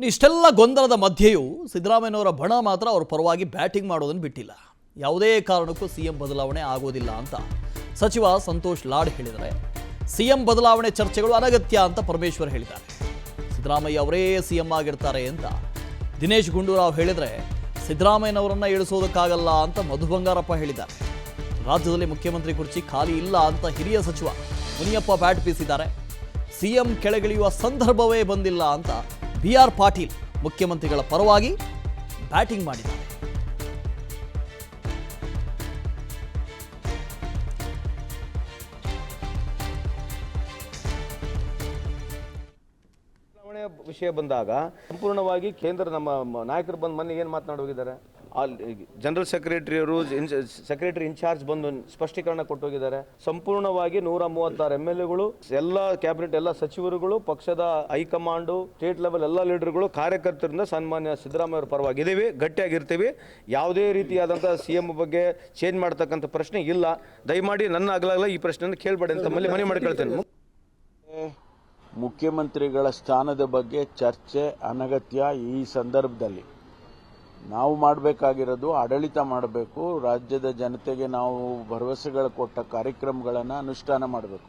ಇಷ್ಟೆಲ್ಲ ಗೊಂದಲದ ಮಧ್ಯೆಯೂ ಸಿದ್ದರಾಮಯ್ಯನವರ ಬಣ ಮಾತ್ರ ಅವರ ಪರವಾಗಿ ಬ್ಯಾಟಿಂಗ್ ಮಾಡೋದನ್ನು ಬಿಟ್ಟಿಲ್ಲ. ಯಾವುದೇ ಕಾರಣಕ್ಕೂ ಸಿಎಂ ಬದಲಾವಣೆ ಆಗೋದಿಲ್ಲ ಅಂತ ಸಚಿವ ಸಂತೋಷ್ ಲಾಡ್ ಹೇಳಿದರೆ, ಸಿಎಂ ಬದಲಾವಣೆ ಚರ್ಚೆಗಳು ಅನಗತ್ಯ ಅಂತ ಪರಮೇಶ್ವರ್ ಹೇಳಿದ್ದಾರೆ. ಸಿದ್ದರಾಮಯ್ಯ ಅವರೇ ಸಿಎಂ ಆಗಿರ್ತಾರೆ ಅಂತ ದಿನೇಶ್ ಗುಂಡೂರಾವ್ ಹೇಳಿದರೆ, ಸಿದ್ದರಾಮಯ್ಯನವರನ್ನ ಇಳಿಸೋದಕ್ಕಾಗಲ್ಲ ಅಂತ ಮಧು ಬಂಗಾರಪ್ಪ ಹೇಳಿದ್ದಾರೆ. ರಾಜ್ಯದಲ್ಲಿ ಮುಖ್ಯಮಂತ್ರಿ ಕುರ್ಚಿ ಖಾಲಿ ಇಲ್ಲ ಅಂತ ಹಿರಿಯ ಸಚಿವ ಮುನಿಯಪ್ಪ ಬ್ಯಾಟ್ ಬೀಸಿದ್ದಾರೆ. ಸಿಎಂ ಕೆಳಗಿಳಿಯುವ ಸಂದರ್ಭವೇ ಬಂದಿಲ್ಲ ಅಂತ ಬಿ.ಆರ್. ಪಾಟೀಲ್ ಮುಖ್ಯಮಂತ್ರಿಗಳ ಪರವಾಗಿ ಬ್ಯಾಟಿಂಗ್ ಮಾಡಿದ್ದಾರೆ. ವಿಷಯ ಬಂದಾಗ ಸಂಪೂರ್ಣವಾಗಿ ಕೇಂದ್ರ ನಮ್ಮ ನಾಯಕರು ಬಂದು ಮೊನ್ನೆ ಏನು ಮಾತನಾಡಿ ಹೋಗಿದ್ದಾರೆ. ಜನರಲ್ ಸೆಕ್ರೆಟರಿ ಇನ್ಚಾರ್ಜ್ ಬಂದು ಸ್ಪಷ್ಟೀಕರಣ ಕೊಟ್ಟು ಹೋಗಿದ್ದಾರೆ. ಸಂಪೂರ್ಣವಾಗಿ 136 MLAಗಳು, ಎಲ್ಲ ಕ್ಯಾಬಿನೆಟ್, ಎಲ್ಲ ಸಚಿವರುಗಳು, ಪಕ್ಷದ ಹೈಕಮಾಂಡು, ಸ್ಟೇಟ್ ಲೆವೆಲ್ ಎಲ್ಲ ಲೀಡರ್ಗಳು, ಕಾರ್ಯಕರ್ತರಿಂದ ಸನ್ಮಾನ್ಯ ಸಿದ್ದರಾಮಯ್ಯ ಅವರ ಪರವಾಗಿ ಇದ್ದೀವಿ, ಗಟ್ಟಿಯಾಗಿರ್ತೀವಿ. ಯಾವುದೇ ರೀತಿಯಾದಂಥ ಸಿಎಂ ಬಗ್ಗೆ ಚೇಂಜ್ ಮಾಡ್ತಕ್ಕಂಥ ಪ್ರಶ್ನೆ ಇಲ್ಲ. ದಯಮಾಡಿ ನನ್ನ ಆಗಲಾಗಲ್ಲ ಈ ಪ್ರಶ್ನೆಯನ್ನು ಕೇಳಬೇಡಿ ಅಂತ ಮನೆ ಮಾಡ್ಕೊಳ್ತೇನೆ. ಮುಖ್ಯಮಂತ್ರಿಗಳ ಸ್ಥಾನದ ಬಗ್ಗೆ ಚರ್ಚೆ ಅನಗತ್ಯ. ಈ ಸಂದರ್ಭದಲ್ಲಿ ನಾವು ಮಾಡಬೇಕಾಗಿರೋದು ಆಡಳಿತ ಮಾಡಬೇಕು. ರಾಜ್ಯದ ಜನತೆಗೆ ನಾವು ಭರವಸೆಗಳು ಕೊಟ್ಟ ಕಾರ್ಯಕ್ರಮಗಳನ್ನು ಅನುಷ್ಠಾನ ಮಾಡಬೇಕು.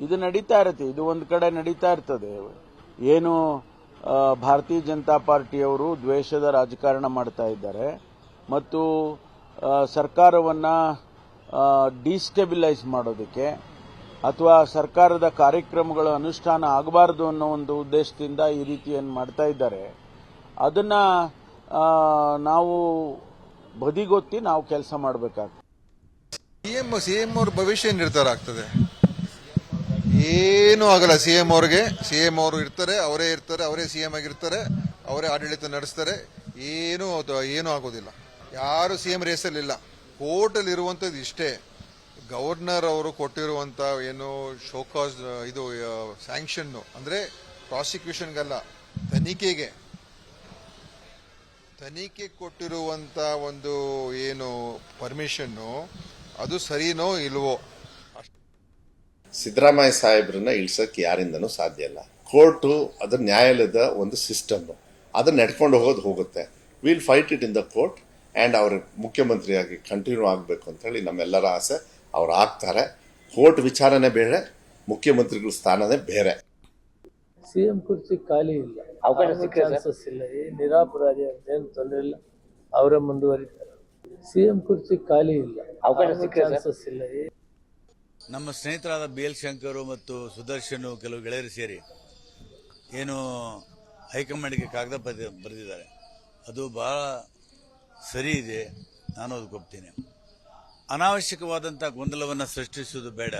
ಇದು ನಡೀತಾ ಇರುತ್ತೆ, ಇದು ಒಂದು ಕಡೆ ನಡೀತಾ ಇರ್ತದೆ. ಏನು ಭಾರತೀಯ ಜನತಾ ಪಾರ್ಟಿಯವರು ದ್ವೇಷದ ರಾಜಕಾರಣ ಮಾಡ್ತಾ ಇದ್ದಾರೆ ಮತ್ತು ಸರ್ಕಾರವನ್ನು ಡಿಸ್ಟೆಬಿಲೈಸ್ ಮಾಡೋದಕ್ಕೆ ಅಥವಾ ಸರ್ಕಾರದ ಕಾರ್ಯಕ್ರಮಗಳು ಅನುಷ್ಠಾನ ಆಗಬಾರದು ಅನ್ನೋ ಒಂದು ಉದ್ದೇಶದಿಂದ ಈ ರೀತಿ ಏನು ಮಾಡ್ತಾ ಇದ್ದಾರೆ, ಅದನ್ನ ನಾವು ಬದಿಗೊತ್ತಿ ನಾವು ಕೆಲಸ ಮಾಡಬೇಕಾಗ್ತದೆ. ಸಿಎಂ ಅವ್ರ ಭವಿಷ್ಯ ನಿರ್ಧಾರ ಆಗ್ತದೆ. ಏನೂ ಆಗಲ್ಲ. ಸಿಎಂ ಅವರು ಇರ್ತಾರೆ, ಅವರೇ ಸಿಎಂ ಆಗಿರ್ತಾರೆ, ಅವರೇ ಆಡಳಿತ ನಡೆಸ್ತಾರೆ. ಏನೂ ಆಗೋದಿಲ್ಲ. ಯಾರು ಸಿಎಂ ರೇಸಲ್ಲಿಲ್ಲ. ಕೋರ್ಟಲ್ಲಿ ಇರುವಂಥದ್ದು ಇಷ್ಟೇ, ಗವರ್ನರ್ ಅವರು ಕೊಟ್ಟಿರುವಂತ ಏನು ಶೋಕಾಸ್ ಇದು ಸ್ಯಾಂಕ್ಷನ್ ಅಂದ್ರೆ ಪ್ರಾಸಿಕ್ಯೂಷನ್ಗಲ್ಲ, ತನಿಖೆ ಕೊಟ್ಟಿರುವಂತ ಒಂದು ಏನು ಪರ್ಮಿಷನ್, ಅದು ಸರಿನೋ ಇಲ್ವೋ. ಸಿದ್ದರಾಮಯ್ಯ ಸಾಹೇಬ್ರನ್ನ ಇಳಿಸಕ್ಕೆ ಯಾರಿಂದನೂ ಸಾಧ್ಯ ಇಲ್ಲ. ಕೋರ್ಟು ಅದ್ರ ನ್ಯಾಯಾಲಯದ ಒಂದು ಸಿಸ್ಟಮ್, ಅದನ್ನ ನಡ್ಕೊಂಡು ಹೋಗುತ್ತೆ. Will fight it in the court and ಅವ್ರ ಮುಖ್ಯಮಂತ್ರಿಯಾಗಿ ಕಂಟಿನ್ಯೂ ಆಗಬೇಕು ಅಂತ ಹೇಳಿ ನಮ್ಮೆಲ್ಲರ ಆಸೆ. ಅವ್ರು ಆಗ್ತಾರೆ. ಕೋರ್ಟ್ ವಿಚಾರನೆ ಬೇರೆ, ಮುಖ್ಯಮಂತ್ರಿಗಳ ಸ್ಥಾನನೇ ಬೇರೆ. ಸಿಎಂ ಕುರ್ಚಿ ಖಾಲಿ ಇಲ್ಲ, ಚಾನ್ಸಸ್ ಇಲ್ಲ. ನಿರಾಪರಾಧಿ ಅಂತ ಏನು ತೊಂದರೆ ಇಲ್ಲ, ಅವರೇ ಮುಂದುವರಿತಾರೆ. ಸಿಎಂ ಕುರ್ಚಿ ಖಾಲಿ ಇಲ್ಲ, ಚಾನ್ಸಸ್ ಇಲ್ಲ. ನಮ್ಮ ಸ್ನೇಹಿತರಾದ BL ಶಂಕರ್ ಮತ್ತು ಸುದರ್ಶನ್ ಕೆಲವು ಗೆಳೆಯರು ಸೇರಿ ಏನು ಹೈಕಮಾಂಡ್ಗೆ ಕಾಗದ ಬರೆದಿದ್ದಾರೆ, ಅದು ಬಹಳ ಸರಿ ಇದೆ, ನಾನು ಅದಕ್ಕೆ ಒಪ್ತೀನಿ. ಅನಾವಶ್ಯಕವಾದಂಥ ಗೊಂದಲವನ್ನು ಸೃಷ್ಟಿಸುವುದು ಬೇಡ.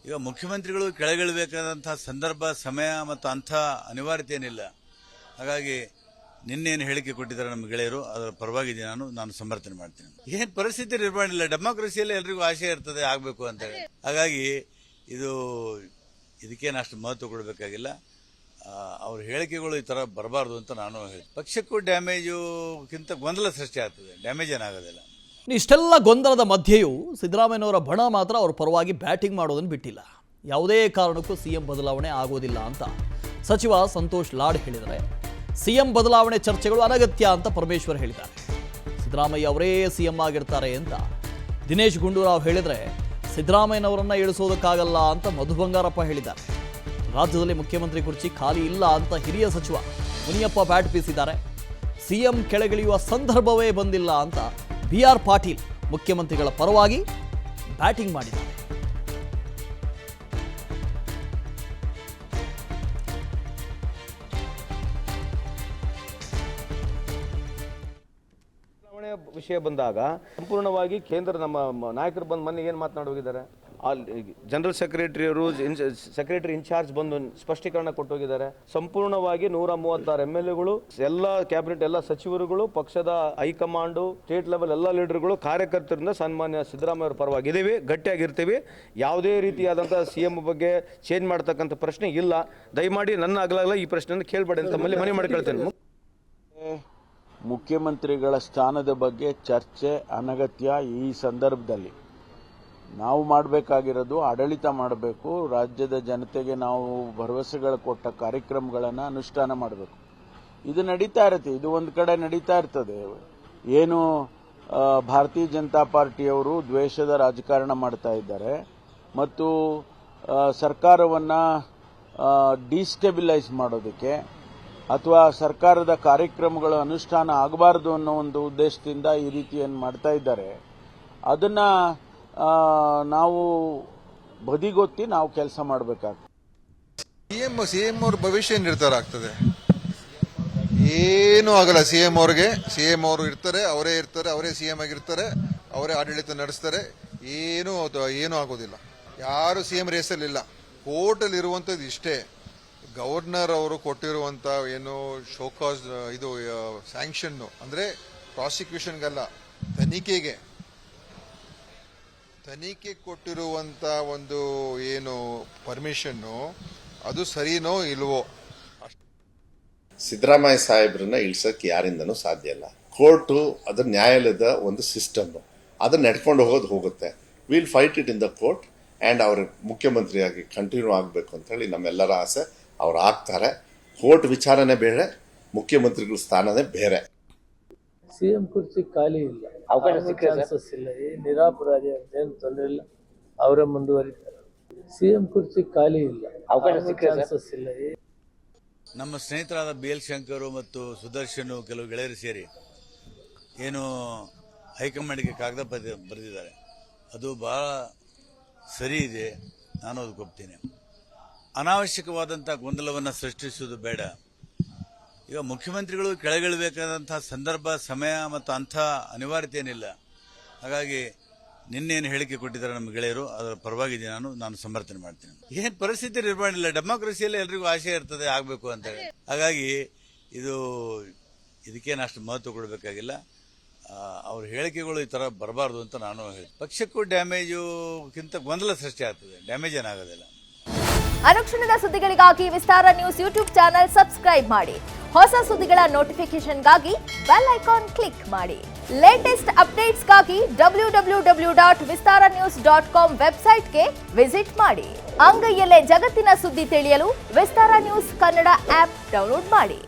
ಈಗ ಮುಖ್ಯಮಂತ್ರಿಗಳು ಕೆಳಗಿಳಬೇಕಾದಂತಹ ಸಂದರ್ಭ, ಸಮಯ ಮತ್ತು ಅಂಥ ಅನಿವಾರ್ಯತೆ ಏನಿಲ್ಲ. ಹಾಗಾಗಿ ನಿನ್ನೇನು ಹೇಳಿಕೆ ಕೊಟ್ಟಿದ್ದಾರೆ ನಮ್ಮ ಗೆಳೆಯರು, ಅದರ ಪರವಾಗಿ ನಾನು ಸಮರ್ಥನೆ ಮಾಡ್ತೀನಿ. ಏನು ಪರಿಸ್ಥಿತಿ ನಿರ್ಮಾಣ ಇಲ್ಲ. ಡೆಮಾಕ್ರಸಿಯಲ್ಲಿ ಎಲ್ರಿಗೂ ಆಶೆ ಇರ್ತದೆ ಆಗಬೇಕು ಅಂತೇಳಿ. ಹಾಗಾಗಿ ಇದಕ್ಕೇನು ಅಷ್ಟು ಮಹತ್ವ ಕೊಡಬೇಕಾಗಿಲ್ಲ. ಅವ್ರ ಹೇಳಿಕೆಗಳು ಈ ಥರ ಬರಬಾರ್ದು ಅಂತ ನಾನು ಹೇಳಿ. ಪಕ್ಷಕ್ಕೂ ಡ್ಯಾಮೇಜುಗಿಂತ ಗೊಂದಲ ಸೃಷ್ಟಿ ಆಗ್ತದೆ, ಡ್ಯಾಮೇಜ್ ಏನಾಗೋದಿಲ್ಲ. ಇಷ್ಟೆಲ್ಲ ಗೊಂದಲದ ಮಧ್ಯೆಯೂ ಸಿದ್ದರಾಮಯ್ಯನವರ ಬಣ ಮಾತ್ರ ಅವರ ಪರವಾಗಿ ಬ್ಯಾಟಿಂಗ್ ಮಾಡೋದನ್ನು ಬಿಟ್ಟಿಲ್ಲ. ಯಾವುದೇ ಕಾರಣಕ್ಕೂ ಸಿಎಂ ಬದಲಾವಣೆ ಆಗೋದಿಲ್ಲ ಅಂತ ಸಚಿವ ಸಂತೋಷ್ ಲಾಡ್ ಹೇಳಿದರೆ, ಸಿಎಂ ಬದಲಾವಣೆ ಚರ್ಚೆಗಳು ಅನಗತ್ಯ ಅಂತ ಪರಮೇಶ್ವರ್ ಹೇಳಿದ್ದಾರೆ. ಸಿದ್ದರಾಮಯ್ಯ ಅವರೇ ಸಿಎಂ ಆಗಿರ್ತಾರೆ ಅಂತ ದಿನೇಶ್ ಗುಂಡೂರಾವ್ ಹೇಳಿದರೆ, ಸಿದ್ದರಾಮಯ್ಯನವರನ್ನ ಇಳಿಸೋದಕ್ಕಾಗಲ್ಲ ಅಂತ ಮಧು ಬಂಗಾರಪ್ಪ ಹೇಳಿದ್ದಾರೆ. ರಾಜ್ಯದಲ್ಲಿ ಮುಖ್ಯಮಂತ್ರಿ ಕುರ್ಚಿ ಖಾಲಿ ಇಲ್ಲ ಅಂತ ಹಿರಿಯ ಸಚಿವ ಮುನಿಯಪ್ಪ ಬ್ಯಾಟ್ ಬೀಸಿದ್ದಾರೆ. ಸಿಎಂ ಕೆಳಗಿಳಿಯುವ ಸಂದರ್ಭವೇ ಬಂದಿಲ್ಲ ಅಂತ ಬಿ.ಆರ್. ಪಾಟೀಲ್ ಮುಖ್ಯಮಂತ್ರಿಗಳ ಪರವಾಗಿ ಬ್ಯಾಟಿಂಗ್ ಮಾಡಿದ್ದಾರೆ. ವಿಷಯ ಬಂದಾಗ ಸಂಪೂರ್ಣವಾಗಿ ಕೇಂದ್ರ ನಮ್ಮ ನಾಯಕರು ಬಂದು ಮೊನ್ನೆ ಏನು ಮಾತನಾಡಿ ಹೋಗಿದ್ದಾರೆ. ಜನರಲ್ ಸೆಕ್ರೆಟರಿ ಇನ್ಚಾರ್ಜ್ ಬಂದು ಸ್ಪಷ್ಟೀಕರಣ ಕೊಟ್ಟು ಹೋಗಿದ್ದಾರೆ. ಸಂಪೂರ್ಣವಾಗಿ 136 MLAಗಳು, ಎಲ್ಲ ಕ್ಯಾಬಿನೆಟ್, ಎಲ್ಲ ಸಚಿವರುಗಳು, ಪಕ್ಷದ ಹೈಕಮಾಂಡು, ಸ್ಟೇಟ್ ಲೆವೆಲ್ ಎಲ್ಲ ಲೀಡರ್ಗಳು, ಕಾರ್ಯಕರ್ತರಿಂದ ಸನ್ಮಾನ್ಯ ಸಿದ್ದರಾಮಯ್ಯ ಅವರ ಪರವಾಗಿ ಇದ್ದೀವಿ, ಗಟ್ಟಿಯಾಗಿರ್ತೀವಿ. ಯಾವುದೇ ರೀತಿಯಾದಂಥ ಸಿಎಂ ಬಗ್ಗೆ ಚೇಂಜ್ ಮಾಡ್ತಕ್ಕಂಥ ಪ್ರಶ್ನೆ ಇಲ್ಲ. ದಯಮಾಡಿ ನನ್ನ ಆಗಲಾಗಲ್ಲ ಈ ಪ್ರಶ್ನೆಯನ್ನು ಕೇಳಬೇಡಿ ಅಂತ ಮನೆ ಮಾಡ್ಕೊಳ್ತೇನೆ. ಮುಖ್ಯಮಂತ್ರಿಗಳ ಸ್ಥಾನದ ಬಗ್ಗೆ ಚರ್ಚೆ ಅನಗತ್ಯ. ಈ ಸಂದರ್ಭದಲ್ಲಿ ನಾವು ಮಾಡಬೇಕಾಗಿರೋದು ಆಡಳಿತ ಮಾಡಬೇಕು. ರಾಜ್ಯದ ಜನತೆಗೆ ನಾವು ಭರವಸೆಗಳು ಕೊಟ್ಟ ಕಾರ್ಯಕ್ರಮಗಳನ್ನು ಅನುಷ್ಠಾನ ಮಾಡಬೇಕು. ಇದು ನಡೀತಾ ಇರುತ್ತೆ. ಇದು ಒಂದು ಕಡೆ ನಡೀತಾ ಇರ್ತದೆ. ಏನು ಭಾರತೀಯ ಜನತಾ ಪಾರ್ಟಿಯವರು ದ್ವೇಷದ ರಾಜಕಾರಣ ಮಾಡ್ತಾ ಇದ್ದಾರೆ ಮತ್ತು ಸರ್ಕಾರವನ್ನು ಡಿಸ್ಟೆಬಿಲೈಸ್ ಮಾಡೋದಕ್ಕೆ ಅಥವಾ ಸರ್ಕಾರದ ಕಾರ್ಯಕ್ರಮಗಳ ಅನುಷ್ಠಾನ ಆಗಬಾರದು ಅನ್ನೋ ಒಂದು ಉದ್ದೇಶದಿಂದ ಈ ರೀತಿ ಏನು ಮಾಡ್ತಾ ಇದ್ದಾರೆ, ಅದನ್ನು ನಾವು ಬದಿಗೊತ್ತಿ ನಾವು ಕೆಲಸ ಮಾಡಬೇಕಾಗ್ತದೆ. ಸಿಎಂ ಅವ್ರ ಭವಿಷ್ಯ ನಿರ್ಧಾರ ಆಗ್ತದೆ. ಏನೂ ಆಗಲ್ಲ. ಸಿಎಂ ಅವರು ಇರ್ತಾರೆ, ಅವರೇ ಸಿಎಂ ಆಗಿರ್ತಾರೆ, ಅವರೇ ಆಡಳಿತ ನಡೆಸ್ತಾರೆ. ಏನೂ ಆಗೋದಿಲ್ಲ. ಯಾರು ಸಿಎಂ ರೇಸಲ್ಲಿಲ್ಲ. ಕೋರ್ಟಲ್ಲಿ ಇರುವಂಥದ್ದು ಇಷ್ಟೇ. ಗವರ್ನರ್ ಅವರು ಕೊಟ್ಟಿರುವಂಥ ಏನು ಶೋಕಾಸ್ ಇದು ಸ್ಯಾಂಕ್ಷನ್ನು ಅಂದರೆ ಪ್ರಾಸಿಕ್ಯೂಷನ್ಗಲ್ಲ, ತನಿಖೆಗೆ ಕೊಟ್ಟಿರುವಂಥ ಒಂದು ಏನು ಪರ್ಮಿಷನ್ನು ಅದು ಸರಿನೋ ಇಲ್ವೋ. ಸಿದ್ದರಾಮಯ್ಯ ಸಾಹೇಬ್ರನ್ನ ಇಳ್ಸಕ್ಕೆ ಯಾರಿಂದನೂ ಸಾಧ್ಯ ಇಲ್ಲ. ಕೋರ್ಟು ಅದು ನ್ಯಾಯಾಲಯದ ಒಂದು ಸಿಸ್ಟಮ್, ಅದನ್ನ ನಡ್ಕೊಂಡು ಹೋಗುತ್ತೆ. Will fight it in the court and ಅವ್ರ ಮುಖ್ಯಮಂತ್ರಿಯಾಗಿ ಕಂಟಿನ್ಯೂ ಆಗಬೇಕು ಅಂತ ಹೇಳಿ ನಮ್ಮೆಲ್ಲರ ಆಸೆ. ಅವ್ರು ಆಗ್ತಾರೆ. ಕೋರ್ಟ್ ವಿಚಾರನೆ ಬೇರೆ, ಮುಖ್ಯಮಂತ್ರಿಗಳ ಸ್ಥಾನನೇ ಬೇರೆ. ಸಿಎಂ ಕುರ್ಚಿ ಖಾಲಿ ಇಲ್ಲ, ಚಾನ್ಸಸ್ ಇಲ್ಲ. ಈ ನಿರಾಪರಾಧಿ ಅಂತೇನು ತೊಂದರೆ ಇಲ್ಲ, ಅವರೇ ಮುಂದುವರಿತಾರೆ. ಸಿಎಂ ಕುರ್ಚಿ ಖಾಲಿ ಇಲ್ಲ, ಚಾನ್ಸಸ್ ಇಲ್ಲ. ನಮ್ಮ ಸ್ನೇಹಿತರಾದ BL ಶಂಕರ್ ಮತ್ತು ಸುದರ್ಶನ್ ಕೆಲವು ಗೆಳೆಯರು ಸೇರಿ ಏನು ಹೈಕಮಾಂಡ್ಗೆ ಕಾಗದ ಬರೆದಿದ್ದಾರೆ, ಅದು ಬಹಳ ಸರಿ ಇದೆ. ನಾನು ಅದಕ್ಕೆ ಒಪ್ತೀನಿ. ಅನಾವಶ್ಯಕವಾದಂಥ ಗೊಂದಲವನ್ನು ಸೃಷ್ಟಿಸುವುದು ಬೇಡ. ಈಗ ಮುಖ್ಯಮಂತ್ರಿಗಳು ಕೆಳಗಿಳಬೇಕಾದಂಥ ಸಂದರ್ಭ, ಸಮಯ ಮತ್ತು ಅಂಥ ಅನಿವಾರ್ಯತೆ ಏನಿಲ್ಲ. ಹಾಗಾಗಿ ನಿನ್ನೇನು ಹೇಳಿಕೆ ಕೊಟ್ಟಿದ್ದಾರೆ ನಮ್ಮ ಗೆಳೆಯರು, ಅದರ ಪರವಾಗಿ ನಾನು ಸಮರ್ಥನೆ ಮಾಡ್ತೀನಿ. ಏನು ಪರಿಸ್ಥಿತಿ ನಿರ್ಮಾಣ ಇಲ್ಲ. ಡೆಮಾಕ್ರಸಿಯಲ್ಲಿ ಎಲ್ರಿಗೂ ಆಶೆ ಇರ್ತದೆ ಆಗಬೇಕು ಅಂತೇಳಿ. ಹಾಗಾಗಿ ಇದಕ್ಕೇನು ಅಷ್ಟು ಮಹತ್ವ ಕೊಡಬೇಕಾಗಿಲ್ಲ. ಅವ್ರ ಹೇಳಿಕೆಗಳು ಈ ಥರ ಬರಬಾರ್ದು ಅಂತ ನಾನು ಹೇಳ್ತೀನಿ. ಪಕ್ಷಕ್ಕೂ ಡ್ಯಾಮೇಜುಗಿಂತ ಗೊಂದಲ ಸೃಷ್ಟಿ ಆಗ್ತದೆ, ಡ್ಯಾಮೇಜ್ ಏನಾಗೋದಿಲ್ಲ. ಅನುಕ್ಷಣದ ಸುದ್ದಿಗಳಿಗಾಗಿ ವಿಸ್ತಾರ ನ್ಯೂಸ್ ಯೂಟ್ಯೂಬ್ ಚಾನೆಲ್ ಸಬ್ಸ್ಕ್ರೈಬ್ ಮಾಡಿ. ಹೊಸ ಸುದ್ದಿಗಳ ನೋಟಿಫಿಕೇಶನ್ಗಾಗಿ ಬೆಲ್ ಐಕಾನ್ ಕ್ಲಿಕ್ ಮಾಡಿ. ಲೇಟೆಸ್ಟ್ ಅಪ್ಡೇಟ್ಸ್ಗಾಗಿ www.vistaranews.com ವೆಬ್ಸೈಟ್ಗೆ ವಿಸಿಟ್ ಮಾಡಿ. ಅಂಗೈಯಲ್ಲೇ ಜಗತ್ತಿನ ಸುದ್ದಿ ತಿಳಿಯಲು ವಿಸ್ತಾರ ನ್ಯೂಸ್ ಕನ್ನಡ ಆಪ್ ಡೌನ್ಲೋಡ್ ಮಾಡಿ.